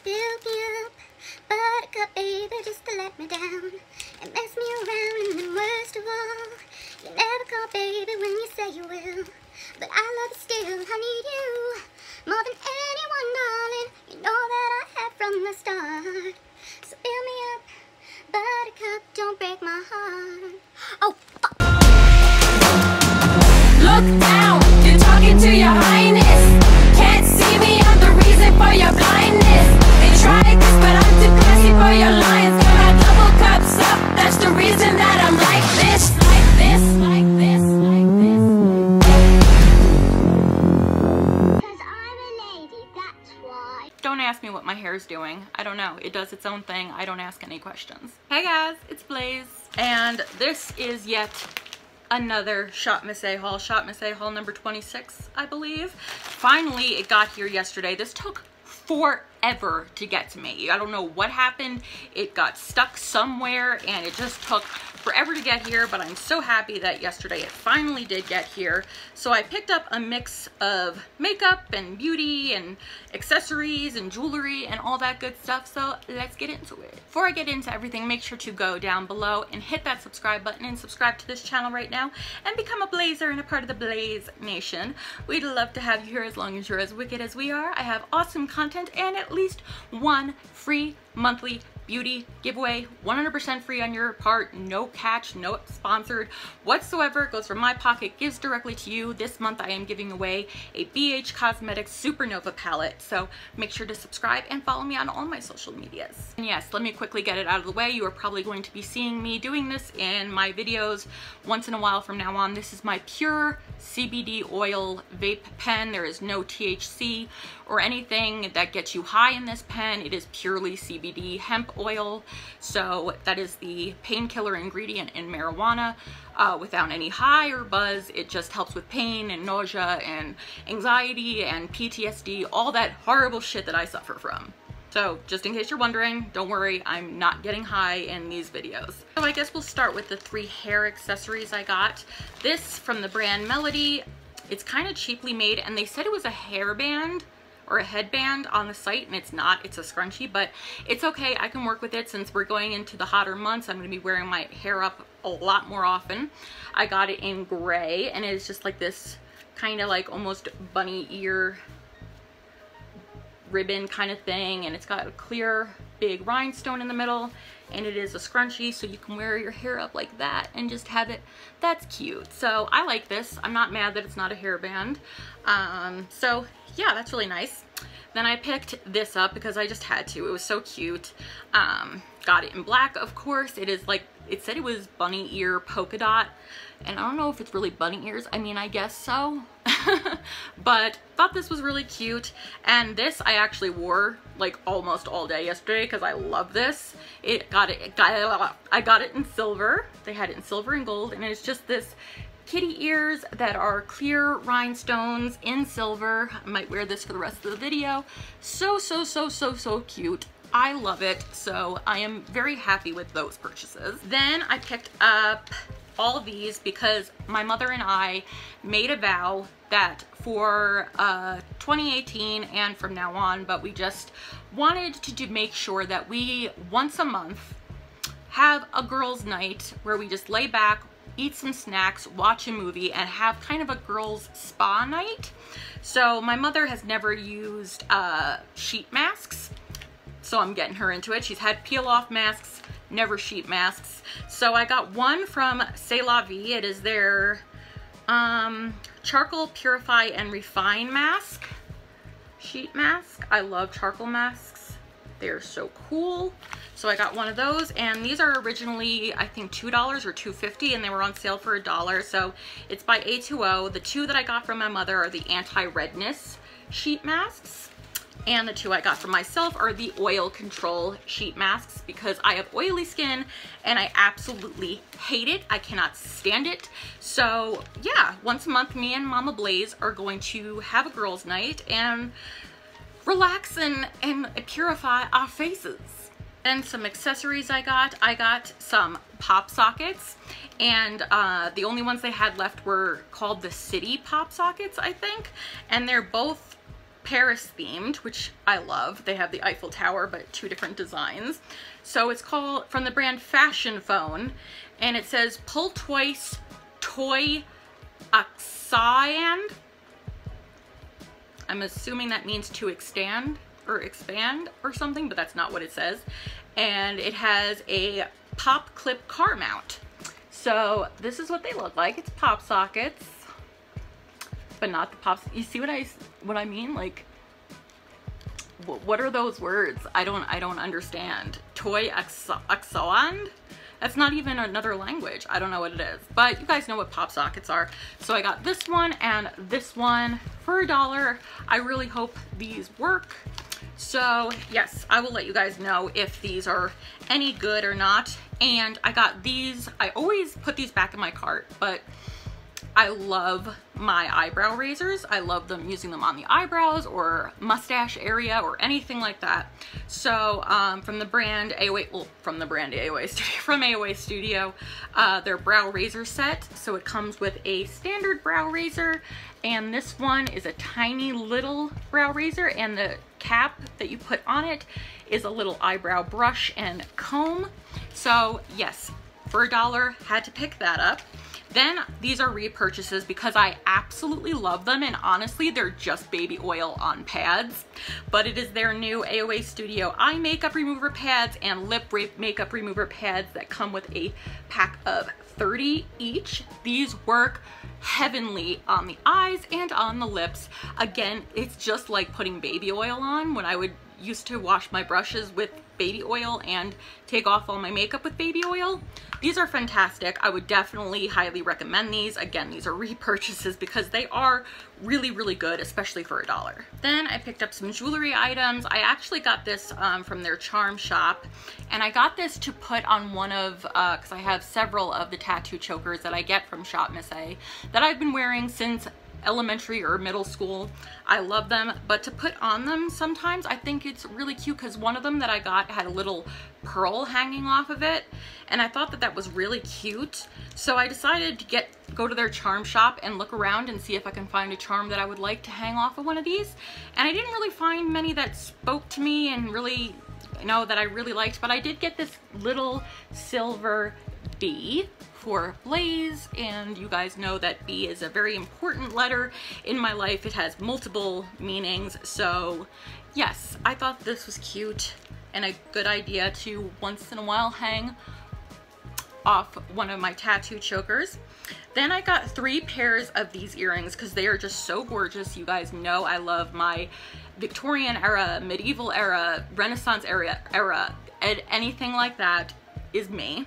Fill me up, buttercup baby, just to let me down and mess me around. And then worst of all, you never call baby when you say you will, but I love you still. I need you more than anyone, darling. You know that I have from the start. So fill me up, buttercup, don't break my heart. Oh, fuck. Look down, you're talking to your highness. Can't see me, I'm the reason for your blindness. They tried this, but I'm too classy for your lines. Got my double cups up, that's the reason that I'm like this, like this, like this, like this. Cause I'm a lady, that's why. Don't ask me what my hair is doing. I don't know. It does its own thing. I don't ask any questions. Hey guys, it's Blaize. And this is yet another Shop Miss A haul. Shop Miss A haul number 26, I believe. Finally, it got here yesterday. This took forever to get to me. I don't know what happened. It got stuck somewhere and it just took forever to get here, but I'm so happy that yesterday it finally did get here. So I picked up a mix of makeup and beauty and accessories and jewelry and all that good stuff. So let's get into it. Before I get into everything, make sure to go down below and hit that subscribe button and subscribe to this channel right now and become a Blaizer and a part of the Blaize Nation. We'd love to have you here as long as you're as wicked as we are. I have awesome content and at least one free monthly beauty giveaway, 100% free on your part, no catch, no sponsored whatsoever. It goes from my pocket, gives directly to you. This month I am giving away a BH Cosmetics Supernova palette, so make sure to subscribe and follow me on all my social medias. And yes, let me quickly get it out of the way. You are probably going to be seeing me doing this in my videos once in a while from now on. This is my pure CBD oil vape pen. There is no THC or anything that gets you high in this pen. It is purely CBD hemp oil, so that is the painkiller ingredient in marijuana, without any high or buzz. It just helps with pain and nausea and anxiety and PTSD, all that horrible shit that I suffer from. So just in case you're wondering, don't worry, I'm not getting high in these videos. So I guess we'll start with the 3 hair accessories I got. This from the brand Melody. It's kind of cheaply made and they said it was a hairband or a headband on the site, and it's not. It's a scrunchie, but it's okay. I can work with it since we're going into the hotter months. I'm going to be wearing my hair up a lot more often. I got it in gray and it's just like this kind of like almost bunny ear ribbon kind of thing, and it's got a clear big rhinestone in the middle, and it is a scrunchie, so you can wear your hair up like that and just have it. That's cute. So I like this. I'm not mad that it's not a hairband. So yeah, that's really nice. Then I picked this up because I just had to. It was so cute. Got it in black, of course. It is like, it said it was bunny ear polka dot, and I don't know if it's really bunny ears. I mean, I guess so. But thought this was really cute, and this I actually wore like almost all day yesterday because I love this. I got it in silver. They had it in silver and gold, and it's just this kitty ears that are clear rhinestones in silver. I might wear this for the rest of the video. So cute. I love it, so I am very happy with those purchases. Then I picked up all these because my mother and I made a vow that for 2018 and from now on, but we just wanted to make sure that we once a month have a girls' night where we just lay back, eat some snacks, watch a movie, and have kind of a girls' spa night. So my mother has never used sheet masks, so I'm getting her into it. She's had peel-off masks, never sheet masks. So I got one from C'est La Vie. It is their charcoal purify and refine mask, sheet mask. I love charcoal masks. They're so cool. So I got one of those, and these are originally I think $2 or $2.50, and they were on sale for $1. So it's by A2O. The 2 that I got from my mother are the anti-redness sheet masks, and the 2 I got for myself are the oil control sheet masks because I have oily skin and I absolutely hate it. I cannot stand it. So yeah, once a month me and Mama Blaize are going to have a girls' night and relax and purify our faces. And some accessories I got some pop sockets, and the only ones they had left were called the City pop sockets, I think, and they're both Paris themed, which I love. They have the Eiffel Tower, but 2 different designs. So it's called, from the brand Fashion Phone, and it says pull twice toy oxyand. I'm assuming that means to extend or expand or something, but that's not what it says. And it has a pop clip car mount. So this is what they look like. It's pop sockets, but not the pops. You see what I mean? Like, what are those words? I don't understand. Toy oxyand? That's not even another language. I don't know what it is, but you guys know what pop sockets are. So I got this one and this one for $1. I really hope these work. So yes, I will let you guys know if these are any good or not. And I got these. I always put these back in my cart, but I love my eyebrow razors. I love them, using them on the eyebrows or mustache area or anything like that. So from the brand AOA, well, from AOA Studio, their brow razor set. So it comes with a standard brow razor, and this one is a tiny little brow razor, and the cap that you put on it is a little eyebrow brush and comb. So yes, for $1, had to pick that up. Then these are repurchases because I absolutely love them, and honestly they're just baby oil on pads, but it is their new AOA Studio eye makeup remover pads and lip makeup remover pads that come with a pack of 30 each. These work heavenly on the eyes and on the lips. Again, it's just like putting baby oil on. When I used to wash my brushes with baby oil and take off all my makeup with baby oil. These are fantastic. I would definitely highly recommend these. Again, these are repurchases because they are really, really good, especially for $1. Then I picked up some jewelry items. I actually got this from their charm shop, and I got this to put on one of, because I have several of the tattoo chokers that I get from Shop Miss A that I've been wearing since elementary or middle school. I love them, but to put on them sometimes I think it's really cute, because one of them that I got had a little pearl hanging off of it, and I thought that that was really cute. So I decided to go to their charm shop and look around and see if I can find a charm that I would like to hang off of one of these, and I didn't really find many that spoke to me and really, you know, that I really liked, but I did get this little silver B for Blaize, and you guys know that B is a very important letter in my life. It has multiple meanings, so yes, I thought this was cute and a good idea to once in a while hang off one of my tattoo chokers. Then I got 3 pairs of these earrings because they are just so gorgeous. You guys know I love my Victorian era, medieval era, Renaissance era, anything like that is me.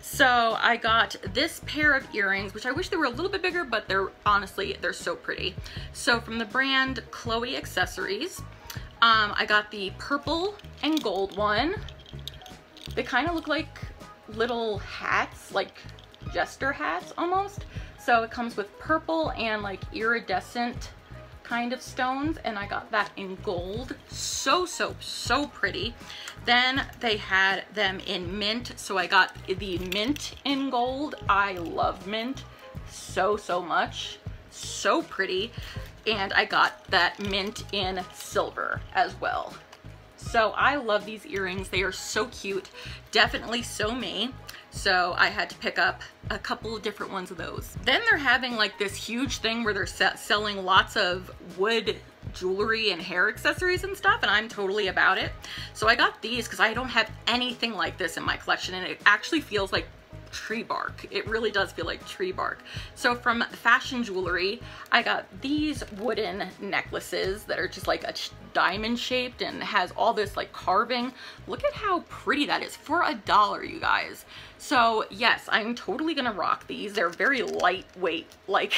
So I got this pair of earrings, which I wish they were a little bit bigger, but they're honestly, they're so pretty. So from the brand Chloe Accessories, I got the purple and gold one. They kind of look like little hats, like jester hats almost. So it comes with purple and like iridescent kind of stones, and I got that in gold. So pretty. Then they had them in mint, so I got the mint in gold. I love mint so much. So pretty. And I got that mint in silver as well. So I love these earrings. They are so cute. Definitely so me. So I had to pick up a couple of different ones of those. Then they're having like this huge thing where they're selling lots of wood jewelry and hair accessories and stuff, and I'm totally about it. So I got these because I don't have anything like this in my collection, and it actually feels like tree bark. It really does feel like tree bark. So from Fashion Jewelry, I got these wooden necklaces that are just like a diamond shaped and has all this like carving. Look at how pretty that is for $1, you guys. So yes, I'm totally gonna rock these. They're very lightweight, like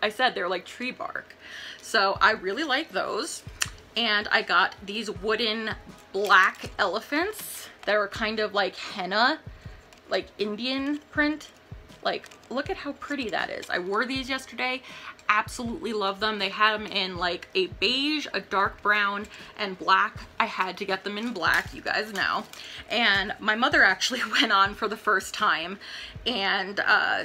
I said, they're like tree bark. So I really like those. And I got these wooden black elephants that are kind of like henna, like Indian print. Like, look at how pretty that is. I wore these yesterday. Absolutely love them. They had them in like a beige, a dark brown, and black. I had to get them in black, you guys know. And my mother actually went on for the first time, and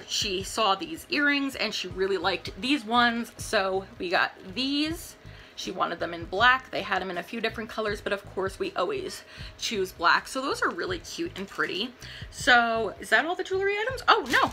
she saw these earrings and she really liked these ones. So we got these She wanted them in black. They had them in a few different colors, but of course we always choose black. So those are really cute and pretty. So is that all the jewelry items? Oh no,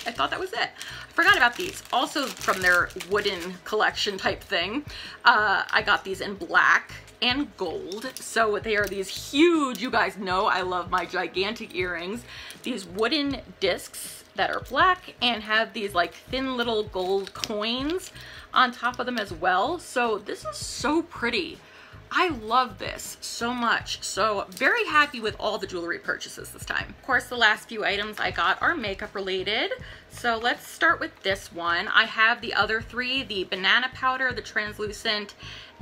I thought that was it. I forgot about these. Also from their wooden collection type thing, I got these in black and gold. So they are these huge, you guys know I love my gigantic earrings, these wooden discs that are black and have these like thin little gold coins on top of them as well. So this is so pretty. I love this so much. So very happy with all the jewelry purchases this time. Of course, the last few items I got are makeup related. So let's start with this one. I have the other three, the banana powder, the translucent,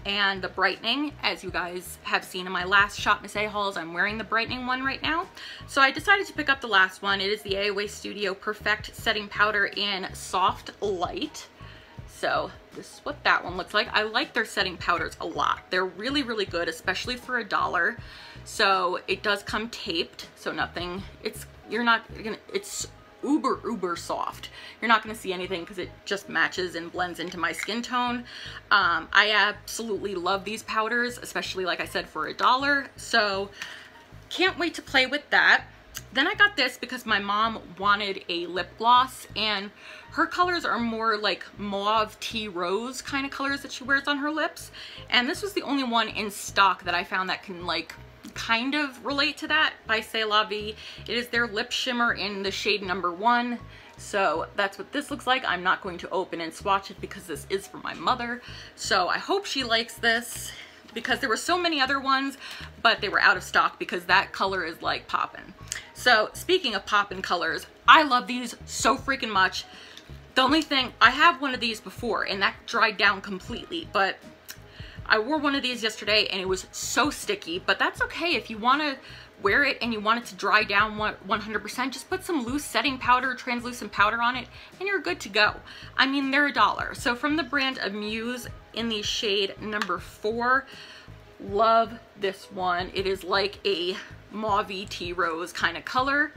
and the brightening. As you guys have seen in my last Shop Miss A hauls, I'm wearing the brightening one right now. So I decided to pick up the last one. It is the AOA Studio Perfect Setting Powder in Soft Light. So this is what that one looks like. I like their setting powders a lot. They're really, really good, especially for $1. So it does come taped, so nothing, it's uber soft. You're not gonna see anything because it just matches and blends into my skin tone. I absolutely love these powders, especially like I said, for $1. So can't wait to play with that. Then I got this because my mom wanted a lip gloss, and her colors are more like mauve tea rose kind of colors that she wears on her lips. And this was the only one in stock that I found that can like kind of relate to that, by C'est La Vie. It is their lip shimmer in the shade number 1. So that's what this looks like. I'm not going to open and swatch it because this is for my mother. So I hope she likes this, because there were so many other ones, but they were out of stock because that color is like poppin'. So speaking of poppin' colors, I love these so freaking much. The only thing, I have one of these before and that dried down completely, but I wore one of these yesterday and it was so sticky, but that's okay. If you want to wear it and you want it to dry down 100%, just put some loose setting powder, translucent powder on it, and you're good to go. I mean, they're $1. So from the brand Amuse in the shade number 4, love this one. It is like a mauve tea rose kind of color.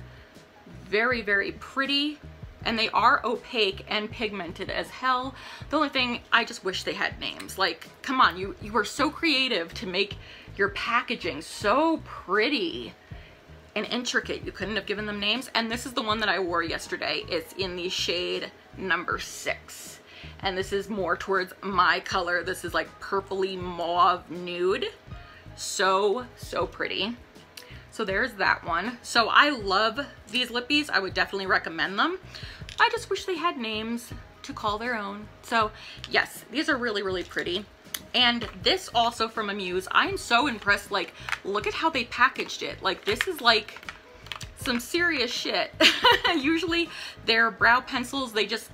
Very, very pretty. And they are opaque and pigmented as hell. The only thing, I just wish they had names. Like, come on, you were so creative to make your packaging so pretty and intricate. You couldn't have given them names. And this is the one that I wore yesterday. It's in the shade number 6. And this is more towards my color. This is like purpley mauve nude. So pretty. So there's that one. So I love these lippies. I would definitely recommend them. I just wish they had names to call their own. So yes, these are really, really pretty. And this also from Amuse, I'm so impressed. Like, look at how they packaged it. Like, this is like some serious shit. Usually their brow pencils, they just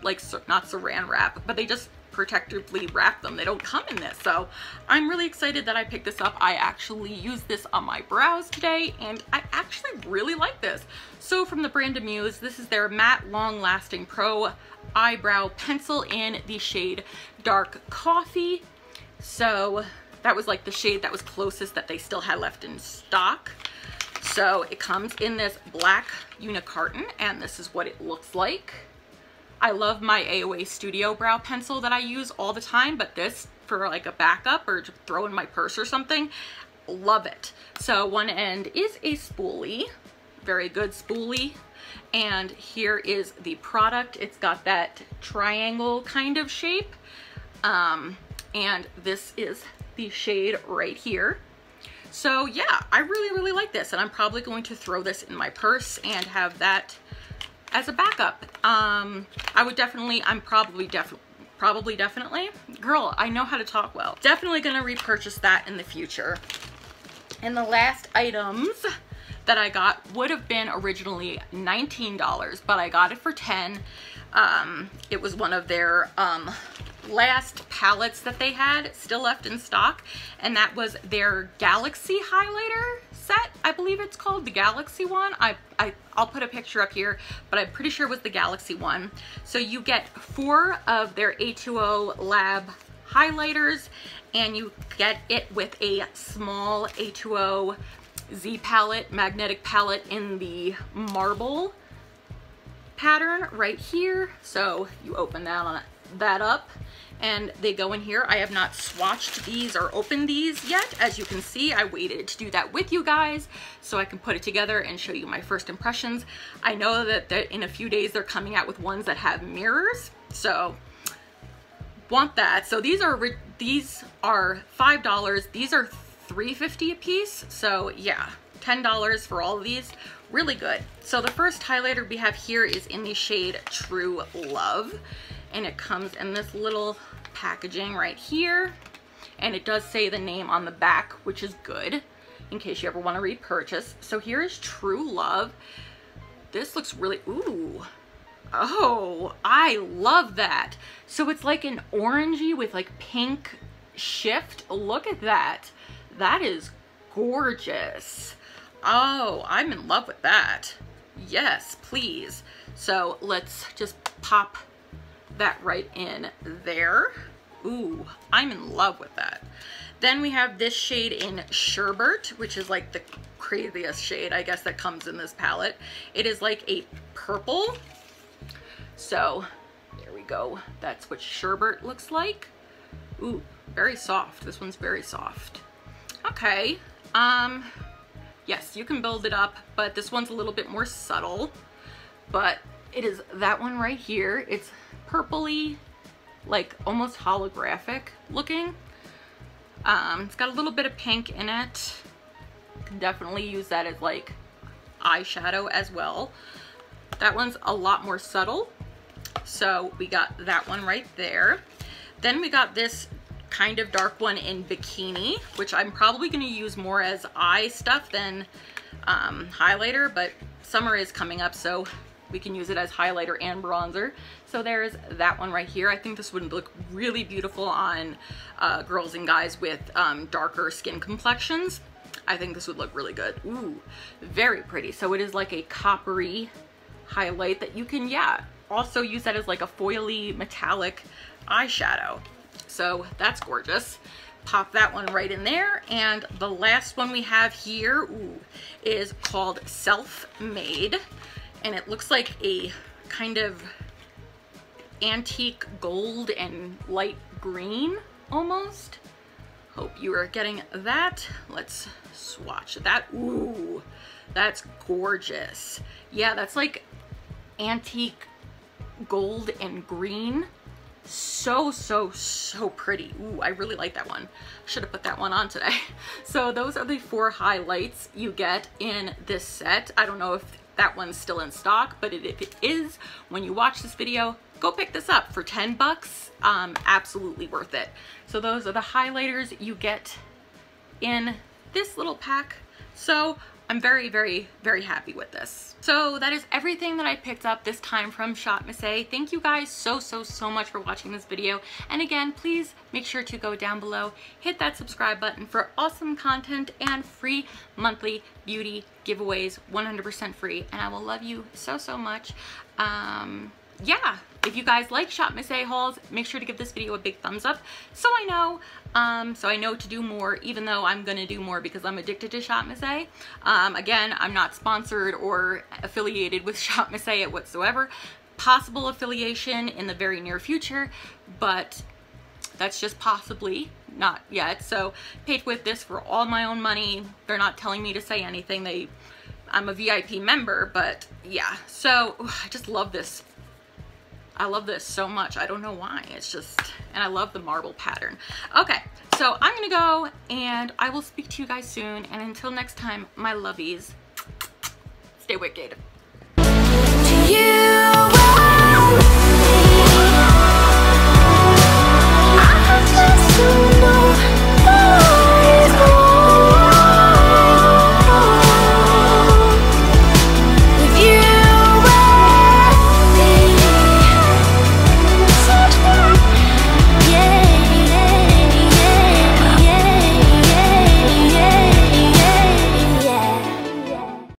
like, not saran wrap, but they just protectively wrap them. They don't come in this. So I'm really excited that I picked this up. I actually used this on my brows today and I actually really like this. So from the brand Amuse, this is their Matte Long Lasting Pro Eyebrow Pencil in the shade Dark Coffee. So that was like the shade that was closest that they still had left in stock. So it comes in this black unicarton and this is what it looks like. I love my AOA Studio brow pencil that I use all the time, but this for like a backup or to throw in my purse or something, love it. So one end is a spoolie, very good spoolie. And here is the product. It's got that triangle kind of shape. And this is the shade right here. So yeah, I really, really like this. And I'm probably going to throw this in my purse and have that as a backup. I would definitely, definitely, girl, I know how to talk well. Definitely gonna repurchase that in the future. And the last items that I got would have been originally $19, but I got it for $10. It was one of their last palettes that they had still left in stock, and that was their Galaxy highlighter set. I believe it's called the Galaxy one. I'll put a picture up here, but I'm pretty sure it was the Galaxy one. So you get 4 of their A2O Lab highlighters, and you get it with a small A2O Z palette, magnetic palette in the marble pattern right here. So you open that up and they go in here. I have not swatched these or opened these yet. As you can see, I waited to do that with you guys so I can put it together and show you my first impressions. I know that in a few days they're coming out with ones that have mirrors, so want that. So these are $5. These are $3.50 a piece, so yeah, $10 for all of these. Really good. So the first highlighter we have here is in the shade True Love, and it comes in this little packaging right here, and it does say the name on the back, which is good in case you ever want to repurchase. So here is True Love. This looks really, ooh, oh, I love that. So it's like an orangey with like pink shift. Look at that. That is gorgeous. Oh, I'm in love with that. Yes, please. So let's just pop that right in there. Ooh, I'm in love with that. Then we have this shade in Sherbet, which is like the craziest shade, I guess, that comes in this palette. It is like a purple. So there we go. That's what Sherbet looks like. Ooh, very soft. This one's very soft. Okay. Yes, you can build it up, but this one's a little bit more subtle. But it is that one right here. It's purpley, like almost holographic looking. It's got a little bit of pink in it. You can definitely use that as like eyeshadow as well. That one's a lot more subtle. So we got that one right there. Then we got this kind of dark one in Bikini, which I'm probably going to use more as eye stuff than highlighter, but summer is coming up, so we can use it as highlighter and bronzer. So there's that one right here. I think this would look really beautiful on girls and guys with darker skin complexions. I think this would look really good. Ooh, very pretty. So it is like a coppery highlight that you can, yeah, also use that as like a foily metallic eyeshadow. So that's gorgeous. Pop that one right in there. And the last one we have here, ooh, is called Self-Made. And it looks like a kind of antique gold and light green almost. Hope you are getting that. Let's swatch that. Ooh, that's gorgeous. Yeah, that's like antique gold and green. So pretty. Ooh, I really like that one. Should have put that one on today. So those are the 4 highlights you get in this set. I don't know if that one's still in stock, but if it is, when you watch this video, go pick this up for 10 bucks. Absolutely worth it. So those are the highlighters you get in this little pack. So I'm very happy with this. So that is everything that I picked up this time from Shop Miss A. Thank you guys so much for watching this video. And again, please make sure to go down below, hit that subscribe button for awesome content and free monthly beauty giveaways, 100% free. And I will love you so much. Yeah, if you guys like Shop Miss A hauls, make sure to give this video a big thumbs up so I know to do more, even though I'm gonna do more because I'm addicted to Shop Miss A. Again, I'm not sponsored or affiliated with Shop Miss A whatsoever. Possible affiliation in the very near future, but that's just possibly, not yet. So paid with this for all my own money. They're not telling me to say anything. I'm a VIP member, but yeah. So I just love this. I love this so much. I don't know why. It's just, and I love the marble pattern. Okay, so I'm gonna go and I will speak to you guys soon. And until next time, my lovies, stay wicked. You